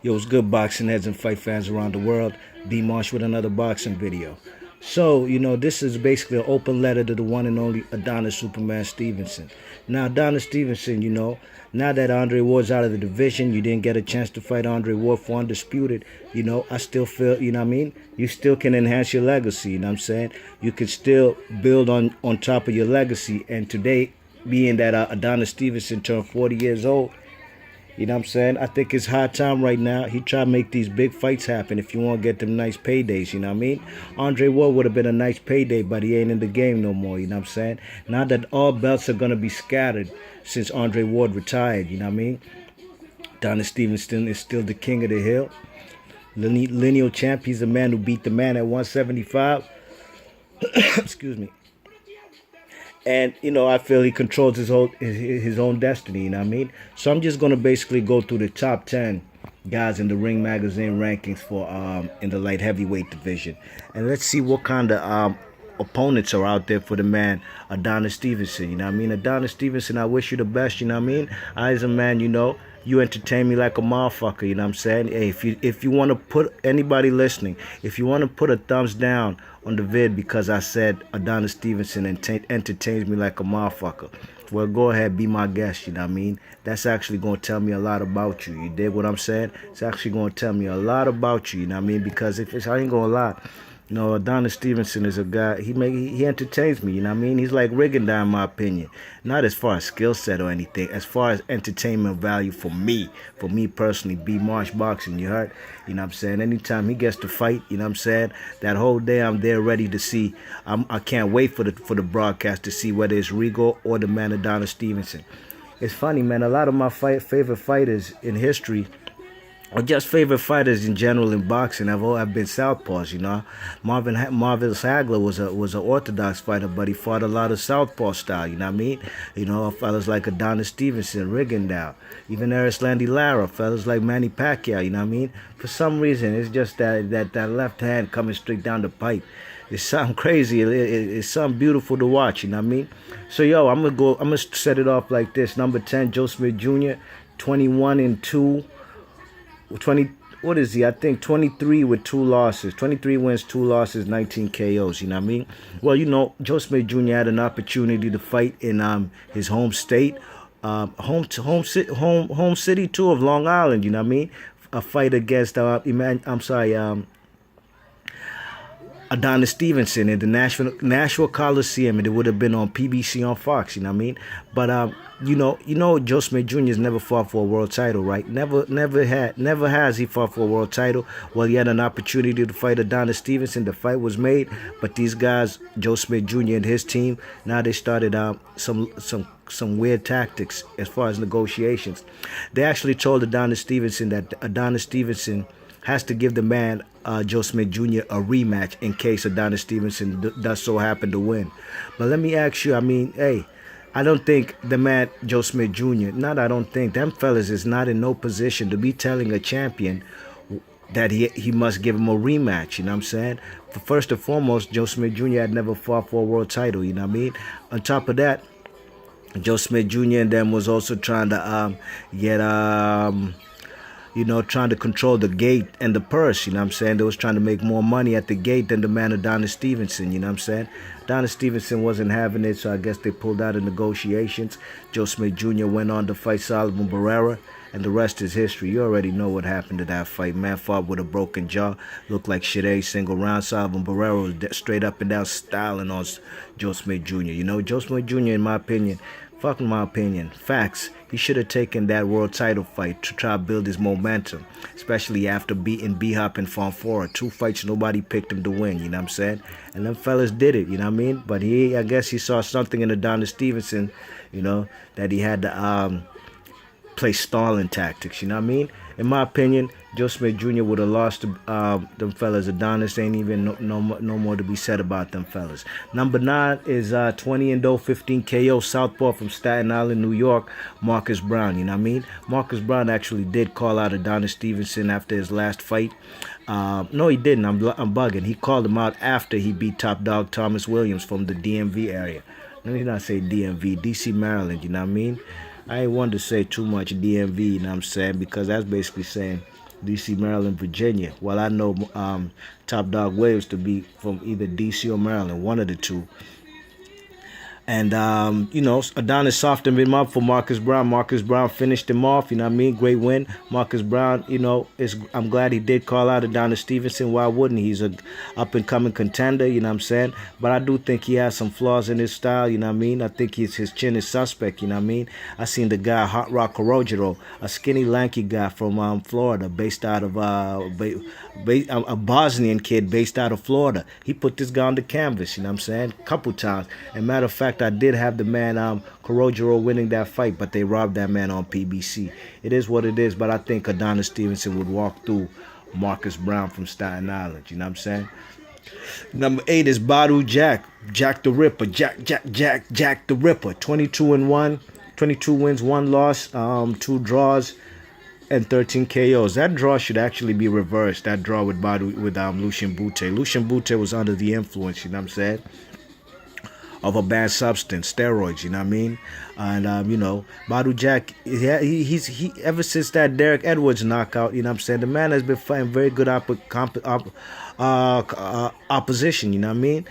Yo, it's good, boxing heads and fight fans around the world. B Marsh with another boxing video. So, this is basically an open letter to the one and only Adonis Superman Stevenson. Now, Adonis Stevenson, now that Andre Ward's out of the division, you didn't get a chance to fight Andre Ward for Undisputed, I still feel, you still can enhance your legacy, you know what I'm saying? You can still build on top of your legacy. And today, being that Adonis Stevenson turned 40 years old, you know what I'm saying? I think it's high time right now. He try to make these big fights happen if you want to get them nice paydays, you know what I mean? Andre Ward would have been a nice payday, but he ain't in the game no more, you know what I'm saying? Now that all belts are going to be scattered since Andre Ward retired, you know what I mean? Adonis Stevenson is still the king of the hill. Lineal champ, he's the man who beat the man at 175. Excuse me. And, I feel he controls his own destiny, you know what I mean? So I'm just going to basically go through the top 10 guys in the Ring Magazine rankings for in the light heavyweight division. And let's see what kind of opponents are out there for the man Adonis Stevenson, you know what I mean? Adonis Stevenson, I wish you the best, you know what I mean? I, as a man, you entertain me like a motherfucker, you know what I'm saying? Hey, if you want to put, anybody listening, if you want to put a thumbs down on the vid because I said Adonis Stevenson entertains me like a motherfucker, well, go ahead, be my guest, you know what I mean? That's actually going to tell me a lot about you. You dig what I'm saying? It's actually going to tell me a lot about you, you know what I mean? Because I ain't going to lie, Adonis Stevenson is a guy, he entertains me, you know what I mean? He's like Rigondeaux in my opinion. Not as far as skill set or anything, as far as entertainment value for me personally, B Marsh Boxing, you heard? You know what I'm saying? Anytime he gets to fight, you know what I'm saying? That whole day I'm there ready to see. I can't wait for the broadcast to see whether it's Regal or the man Adonis Stevenson. It's funny, man, a lot of my favorite fighters in history, or just favorite fighters in general in boxing, I've been southpaws, Marvin Hagler was an orthodox fighter, but he fought a lot of southpaw style, you know what I mean? Fellas like Adonis Stevenson, Rigondeaux, even Landy Lara, fellas like Manny Pacquiao, you know what I mean? For some reason, it's just that left hand coming straight down the pipe. It's something crazy. It's something beautiful to watch, you know what I mean? So, I'm gonna set it off like this. Number 10, Joe Smith Jr., 21-2. 20, what is he? I think 23 with 2 losses. 23 wins, 2 losses, 19 KOs, you know what I mean? Well, Joe Smith Jr. had an opportunity to fight in his home state, home city too of Long Island, you know what I mean? A fight against Adonis Stevenson in the Nashville Coliseum, and it would have been on PBC on Fox, you know what I mean? But Joe Smith Jr. has never fought for a world title, right? Never has he fought for a world title. Well, he had an opportunity to fight Adonis Stevenson. The fight was made, but these guys, Joe Smith Jr. and his team, now they started some weird tactics as far as negotiations. They actually told Adonis Stevenson that Adonis Stevenson has to give the man Joe Smith Jr. a rematch in case Adonis Stevenson does so happen to win. But let me ask you, I don't think the man Joe Smith Jr., I don't think, them fellas is not in no position to be telling a champion that he must give him a rematch, you know what I'm saying? First and foremost, Joe Smith Jr. had never fought for a world title, you know what I mean? On top of that, Joe Smith Jr. and them was also trying to trying to control the gate and the purse, you know what I'm saying? They was trying to make more money at the gate than the man Adonis Stevenson, you know what I'm saying? Adonis Stevenson wasn't having it, so I guess they pulled out of negotiations. Joe Smith Jr. went on to fight Solomon Barrera, and the rest is history. You already know what happened to that fight. Man fought with a broken jaw, looked like shit every single round. Solomon Barrera was straight up and down styling on Joe Smith Jr. Joe Smith Jr., in my opinion, facts, he should have taken that world title fight to try to build his momentum, especially after beating B-Hop and Fonfora. 2 fights, nobody picked him to win, you know what I'm saying? And them fellas did it, you know what I mean? But I guess he saw something in Adonis Stevenson, that he had to play stalling tactics, you know what I mean? In my opinion, Joe Smith Jr. would have lost to them fellas. Adonis ain't even no more to be said about them fellas. Number 9 is 20-0, 15 KO southpaw from Staten Island, New York, Marcus Brown. You know what I mean? Marcus Brown actually did call out Adonis Stevenson after his last fight. No, he didn't. I'm bugging. He called him out after he beat top dog Thomas Williams from the DMV area. Let me not say DMV, DC, Maryland. You know what I mean? I ain't want to say too much DMV, you know what I'm saying, because that's basically saying D.C., Maryland, Virginia. Well, I know Top Dog Williams to be from either D.C. or Maryland, one of the two. And, Adonis softened him up for Marcus Brown. Marcus Brown finished him off, you know what I mean? Great win. Marcus Brown, I'm glad he did call out Adonis Stevenson. Why wouldn't he? He's a up-and-coming contender, you know what I'm saying? But I do think he has some flaws in his style, you know what I mean? I think his chin is suspect, you know what I mean? I seen the guy, Hot Rock Corogero, a skinny, lanky guy from Florida, based out of a Bosnian kid based out of Florida. He put this guy on the canvas, you know what I'm saying? A couple times. And matter of fact, I did have the man Corogero winning that fight, but they robbed that man on PBC. It is what it is, but I think Adonis Stevenson would walk through Marcus Brown from Staten Island, you know what I'm saying? Number 8 is Badu Jack. Jack the Ripper. Jack the Ripper. 22-1. 22 wins, 1 loss, 2 draws, and 13 KOs. That draw should actually be reversed. That draw with Lucian Bute. Lucian Bute was under the influence, you know what I'm saying, of a bad substance, steroids, you know what I mean? And, Badu Jack, he ever since that Derek Edwards knockout, you know what I'm saying, the man has been fighting very good opposition, you know what I mean?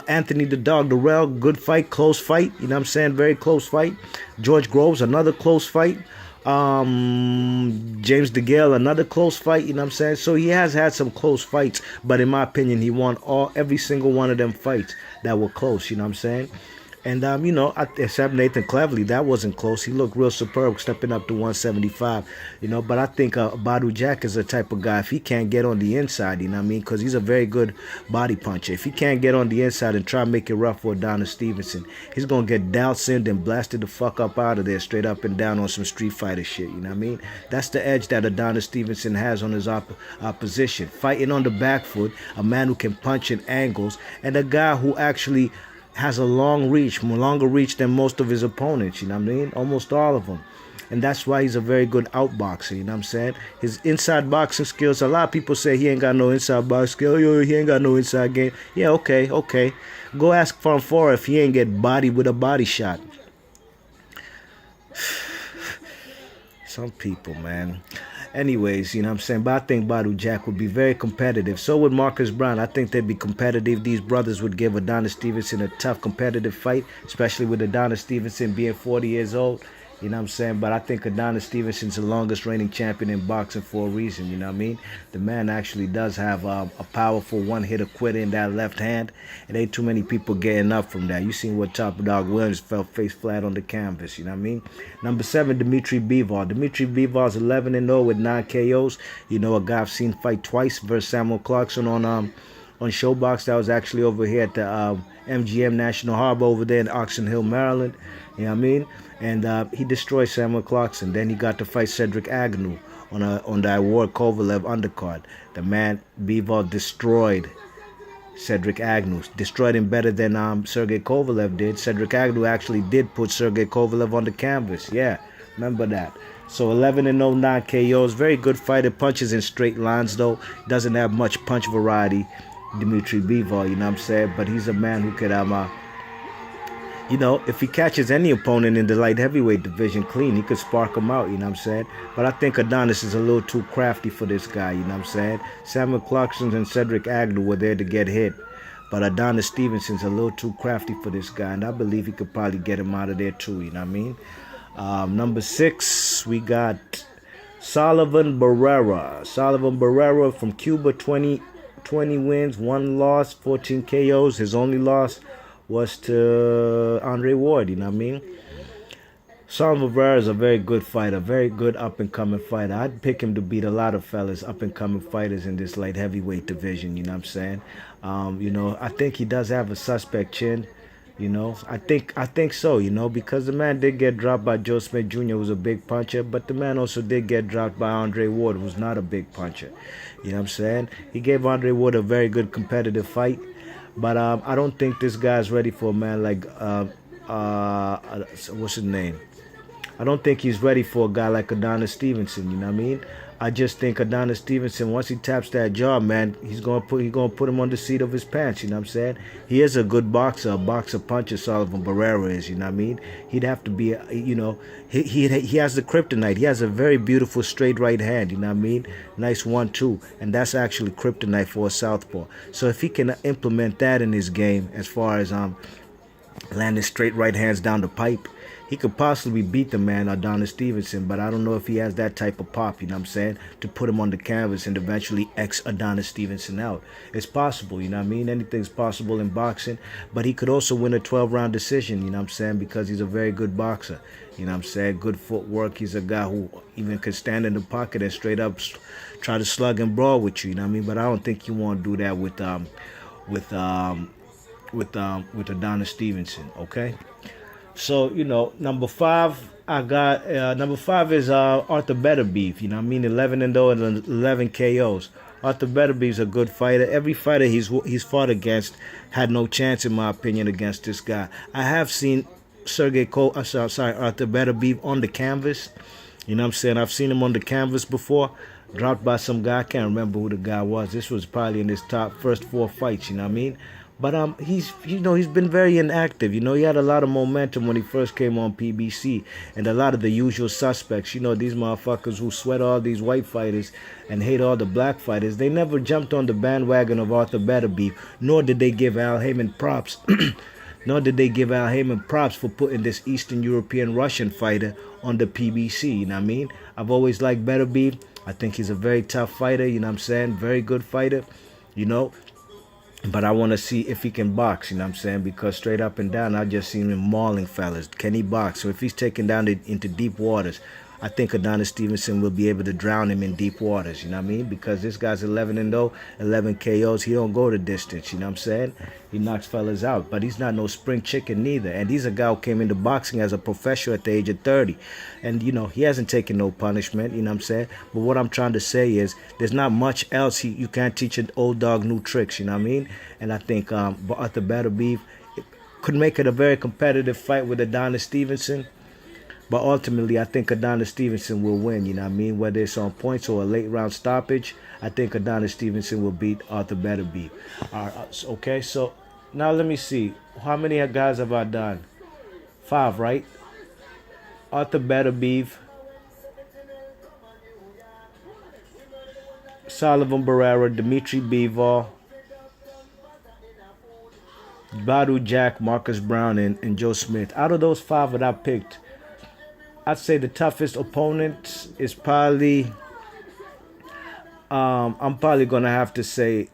Anthony the Dog Durrell, good fight, close fight, you know what I'm saying, very close fight. George Groves, another close fight. James DeGale, another close fight, you know what I'm saying? So he has had some close fights, but in my opinion, he won every single one of them fights that were close, you know what I'm saying? And, except Nathan Cleverly, that wasn't close. He looked real superb stepping up to 175, but I think Badu Jack is the type of guy, if he can't get on the inside, you know what I mean, because he's a very good body puncher. If he can't get on the inside and try to make it rough for Adonis Stevenson, he's going to get downsinned and blasted the fuck up out of there, straight up and down on some Street Fighter shit, you know what I mean? That's the edge that Adonis Stevenson has on his opposition. Fighting on the back foot, a man who can punch in angles, and a guy who actually has a longer reach than most of his opponents, you know what I mean? Almost all of them. And that's why he's a very good outboxer, you know what I'm saying? His inside boxing skills, a lot of people say he ain't got no inside boxing skill. He ain't got no inside game. Yeah, okay. Go ask Fonfora if he ain't get bodied with a body shot. Some people, man. Anyways, you know what I'm saying? But I think Badu Jack would be very competitive. So would Marcus Brown. I think they'd be competitive. These brothers would give Adonis Stevenson a tough competitive fight, especially with Adonis Stevenson being 40 years old. You know what I'm saying? But I think Adonis Stevenson's the longest reigning champion in boxing for a reason, you know what I mean? The man actually does have a powerful one-hitter quitter in that left hand. It ain't too many people getting up from that. You seen what Top Dog Williams fell face flat on the canvas, you know what I mean? Number 7, Dimitri Bivol. Dimitri Bivol's 11-0 with 9 KOs. You know, a guy I've seen fight twice versus Samuel Clarkson on Showbox. That was actually over here at the MGM National Harbor over there in Oxon Hill, Maryland. You know what I mean? And he destroyed Samuel Clarkson. Then he got to fight Cedric Agnew on the Ward Kovalev undercard. The man, Bivol, destroyed Cedric Agnew. Destroyed him better than Sergey Kovalev did. Cedric Agnew actually did put Sergey Kovalev on the canvas. Yeah, remember that. So 11-0, 9 KOs. Very good fighter. Punches in straight lines, though. Doesn't have much punch variety, Dimitri Bivol, you know what I'm saying? But he's a man who could if he catches any opponent in the light heavyweight division clean, he could spark him out, you know what I'm saying? But I think Adonis is a little too crafty for this guy, you know what I'm saying? Samuel Clarkson and Cedric Agnew were there to get hit. But Adonis Stevenson's a little too crafty for this guy, and I believe he could probably get him out of there too, you know what I mean? Number 6, we got Sullivan Barrera. Sullivan Barrera from Cuba, 20 wins, 1 loss, 14 KOs. His only loss was to Andre Ward, you know what I mean? Sullivan Barrera is a very good fighter, very good up-and-coming fighter. I'd pick him to beat a lot of fellas, up-and-coming fighters in this light heavyweight division, you know what I'm saying? I think he does have a suspect chin, I think so, because the man did get dropped by Joe Smith Jr., who's a big puncher, but the man also did get dropped by Andre Ward, who's not a big puncher, you know what I'm saying? He gave Andre Ward a very good competitive fight. But I don't think this guy's ready for a man like, what's his name? I don't think he's ready for a guy like Adonis Stevenson, you know what I mean? I just think Adonis Stevenson, once he taps that jaw, man, he's gonna put him on the seat of his pants. You know what I'm saying? He is a good boxer, a boxer puncher. Sullivan Barrera is. You know what I mean? He'd have to be. He has the kryptonite. He has a very beautiful straight right hand. You know what I mean? Nice 1-2, and that's actually kryptonite for a southpaw. So if he can implement that in his game, as far as landing straight right hands down the pipe, he could possibly beat the man Adonis Stevenson, but I don't know if he has that type of pop, you know what I'm saying, to put him on the canvas and eventually X Adonis Stevenson out. It's possible, you know what I mean? Anything's possible in boxing, but he could also win a 12-round decision, you know what I'm saying, because he's a very good boxer. You know what I'm saying? Good footwork. He's a guy who even could stand in the pocket and straight up try to slug and brawl with you, you know what I mean? But I don't think you want to do that with Adonis Stevenson, okay? So, number five, I got number five is Arthur BetterBeef. You know what I mean? 11-0 and 11 KOs. Arthur BetterBeef's a good fighter. Every fighter he's fought against had no chance, in my opinion, against this guy. I have seen Arthur BetterBeef on the canvas. You know what I'm saying? I've seen him on the canvas before. Dropped by some guy. I can't remember who the guy was. This was probably in his first 4 fights. You know what I mean? But he's been very inactive. He had a lot of momentum when he first came on PBC, and a lot of the usual suspects. These motherfuckers who sweat all these white fighters and hate all the black fighters. They never jumped on the bandwagon of Arthur BetterBeef, nor did they give Al Heyman props. Nor did they give Al Heyman props for putting this Eastern European Russian fighter on the PBC. You know what I mean? I've always liked BetterBeef. I think he's a very tough fighter. You know what I'm saying? Very good fighter. But I want to see if he can box, you know what I'm saying? Because straight up and down, I just seen him mauling fellas. Can he box? So if he's taken down into deep waters, I think Adonis Stevenson will be able to drown him in deep waters, you know what I mean? Because this guy's 11-0, 11 KOs. He don't go the distance, you know what I'm saying? He knocks fellas out, but he's not no spring chicken neither. And he's a guy who came into boxing as a professional at the age of 30. And, he hasn't taken no punishment, you know what I'm saying? But what I'm trying to say is there's not much else you can't teach an old dog new tricks, you know what I mean? And I think Arthur BetterBeef could make it a very competitive fight with Adonis Stevenson. But ultimately, I think Adonis Stevenson will win, you know what I mean? Whether it's on points or a late round stoppage, I think Adonis Stevenson will beat Arthur BetterBeef. Okay, so now let me see. How many guys have I done? 5, right? Arthur BetterBeef, Sullivan Barrera, Dimitri Bivol, Badu Jack, Marcus Brown, and Joe Smith. Out of those 5 that I picked, I'd say the toughest opponent is probably, I'm probably going to have to say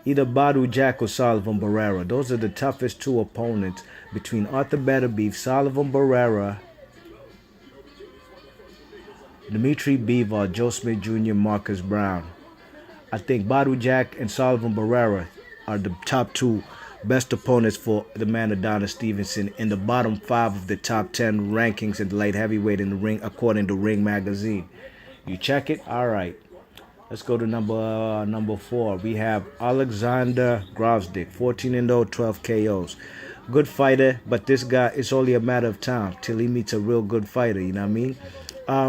either Badu Jack or Sullivan Barrera. Those are the toughest 2 opponents between Arthur BetterBeef, Sullivan Barrera, Dimitri Bivol, Joe Smith Jr., Marcus Brown. I think Badu Jack and Sullivan Barrera are the top 2 best opponents for the man Adonis Stevenson in the bottom 5 of the top 10 rankings in the light heavyweight in the ring, according to Ring Magazine. You check it? All right. Let's go to number 4. We have Alexander Grovsdick, 14-0, 12 KOs. Good fighter, but this guy, it's only a matter of time till he meets a real good fighter, you know what I mean?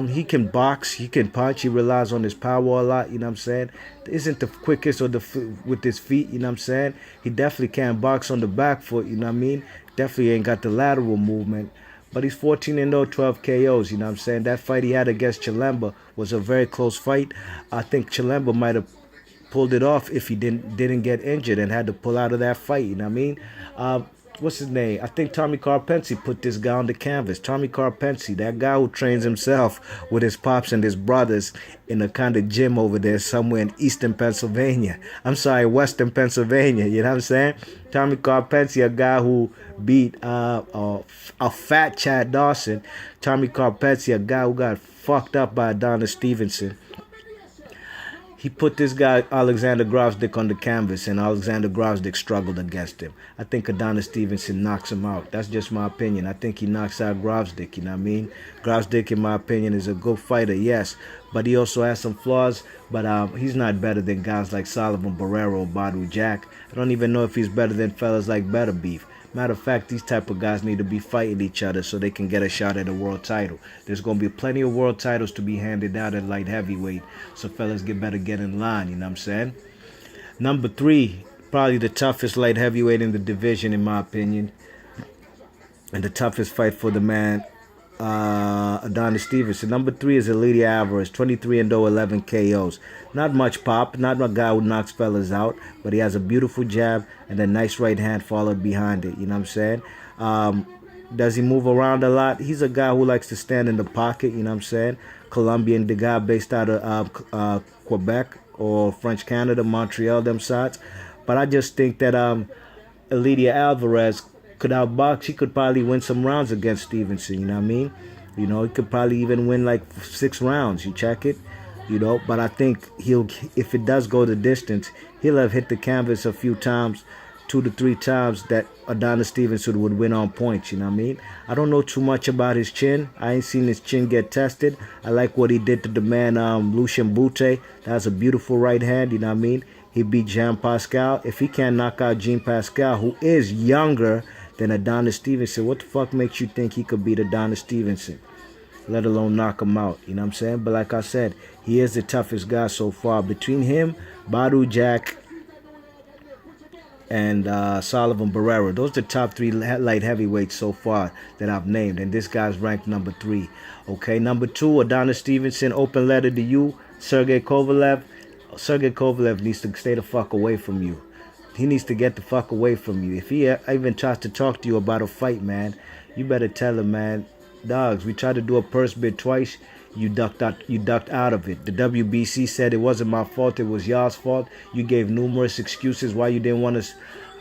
He can box, he can punch, he relies on his power a lot, you know what I'm saying? Isn't the quickest with his feet, you know what I'm saying? He definitely can box on the back foot, you know what I mean? Definitely ain't got the lateral movement. But he's 14-0, 12 KOs, you know what I'm saying? That fight he had against Chilemba was a very close fight. I think Chilemba might have pulled it off if he didn't get injured and had to pull out of that fight, you know what I mean? What's his name? I think Tommy Carpensi put this guy on the canvas. Tommy Carpensi, that guy who trains himself with his pops and his brothers in a kind of gym over there somewhere in Western Pennsylvania. You know what I'm saying? Tommy Carpensi, a guy who beat a fat Chad Dawson. Tommy Carpensi, a guy who got fucked up by Adonis Stevenson. He put this guy, Alexander Grovsdick, on the canvas, and Alexander Grovsdick struggled against him. I think Adonis Stevenson knocks him out. That's just my opinion. I think he knocks out Grovsdick, you know what I mean? Grovsdick, in my opinion, is a good fighter, yes, but he also has some flaws, but he's not better than guys like Sullivan Barrera or Badu Jack. I don't even know if he's better than fellas like BetterBeef. Matter of fact, these type of guys need to be fighting each other so they can get a shot at a world title. There's going to be plenty of world titles to be handed out at light heavyweight. So fellas better get in line, you know what I'm saying? Number 3, probably the toughest light heavyweight in the division in my opinion. And the toughest fight for the man, Adonis Stevenson. Number 3 is Elia Alvarez, 23-0, 11 KOs. Not much pop, not a guy who knocks fellas out, but he has a beautiful jab and a nice right hand followed behind it. You know what I'm saying? Does he move around a lot? He's a guy who likes to stand in the pocket. You know what I'm saying? Colombian, the guy based out of Quebec or French Canada, Montreal, them sides. But I just think that Elia Alvarez could outbox. He could probably win some rounds against Stevenson, you know what I mean? You know, he could probably even win like 6 rounds. You check it, you know. But I think if it does go the distance, he'll have hit the canvas a few times, 2 to 3 times, that Adonis Stevenson would win on points, you know what I mean? I don't know too much about his chin. I ain't seen his chin get tested. I like what he did to the man, Lucien Bute. That's a beautiful right hand, you know what I mean? He beat Jean Pascal. If he can't knock out Jean Pascal, who is younger than Adonis Stevenson, what the fuck makes you think he could beat Adonis Stevenson, let alone knock him out? You know what I'm saying? But like I said, he is the toughest guy so far. Between him, Badu Jack, and Sullivan Barrera, those are the top 3 light heavyweights so far that I've named, and this guy's ranked number 3. Okay, number 2, Adonis Stevenson. Open letter to you, Sergey Kovalev. Sergey Kovalev needs to stay the fuck away from you. He needs to get the fuck away from you. If he even tries to talk to you about a fight, man, you better tell him, man, dogs, we tried to do a purse bid twice. You ducked out of it. The WBC said it wasn't my fault, it was y'all's fault. You gave numerous excuses why you didn't want to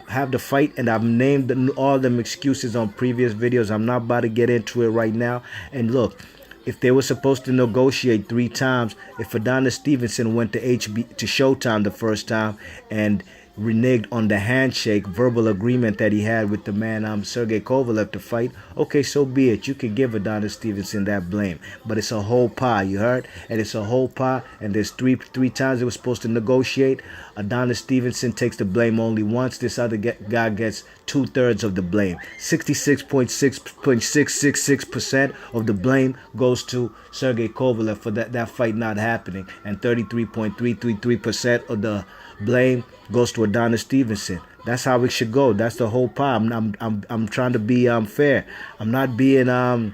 have the fight, and I've named all them excuses on previous videos. I'm not about to get into it right now. And look, if they were supposed to negotiate 3 times, if Adonis Stevenson went to Showtime the first time and reneged on the handshake verbal agreement that he had with the man Sergey Kovalev to fight, okay, so be it. You can give Adonis Stevenson that blame, but it's a whole pie, you heard? And it's a whole pie, and there's three times they were supposed to negotiate. Adonis Stevenson takes the blame only once. This other guy gets 2/3 of the blame. 66.666% of the blame goes to Sergey Kovalev for that fight not happening, and 33.333% of the blame goes to Adonis Stevenson. That's how it should go. That's the whole pie. I'm trying to be fair. I'm not being on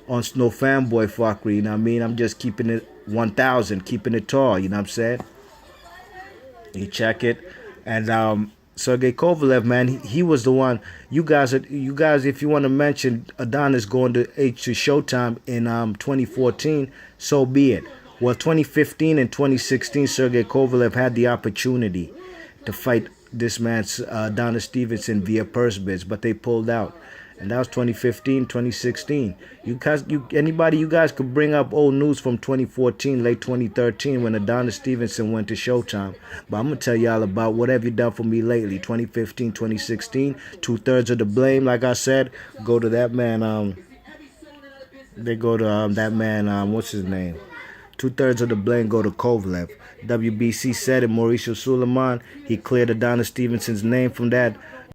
no fanboy fuckery. You know what I mean? I'm just keeping it 1,000, keeping it tall. You know what I'm saying? You check it, and Sergey Kovalev, man, he was the one. You guys, if you want to mention Adonis going to Showtime in 2014, so be it. Well, 2015 and 2016, Sergey Kovalev had the opportunity to fight this man, Adonis Stevenson, via purse bids, but they pulled out. And that was 2015, 2016. You guys could bring up old news from 2014, late 2013, when Adonis Stevenson went to Showtime. But I'm going to tell y'all about what have you done for me lately. 2015, 2016, 2/3 of the blame, like I said, go to that man. They go to that man, what's his name? 2/3 of the blame go to Kovalev. WBC said it. Mauricio Suleiman, he cleared Adonis Stevenson's name from that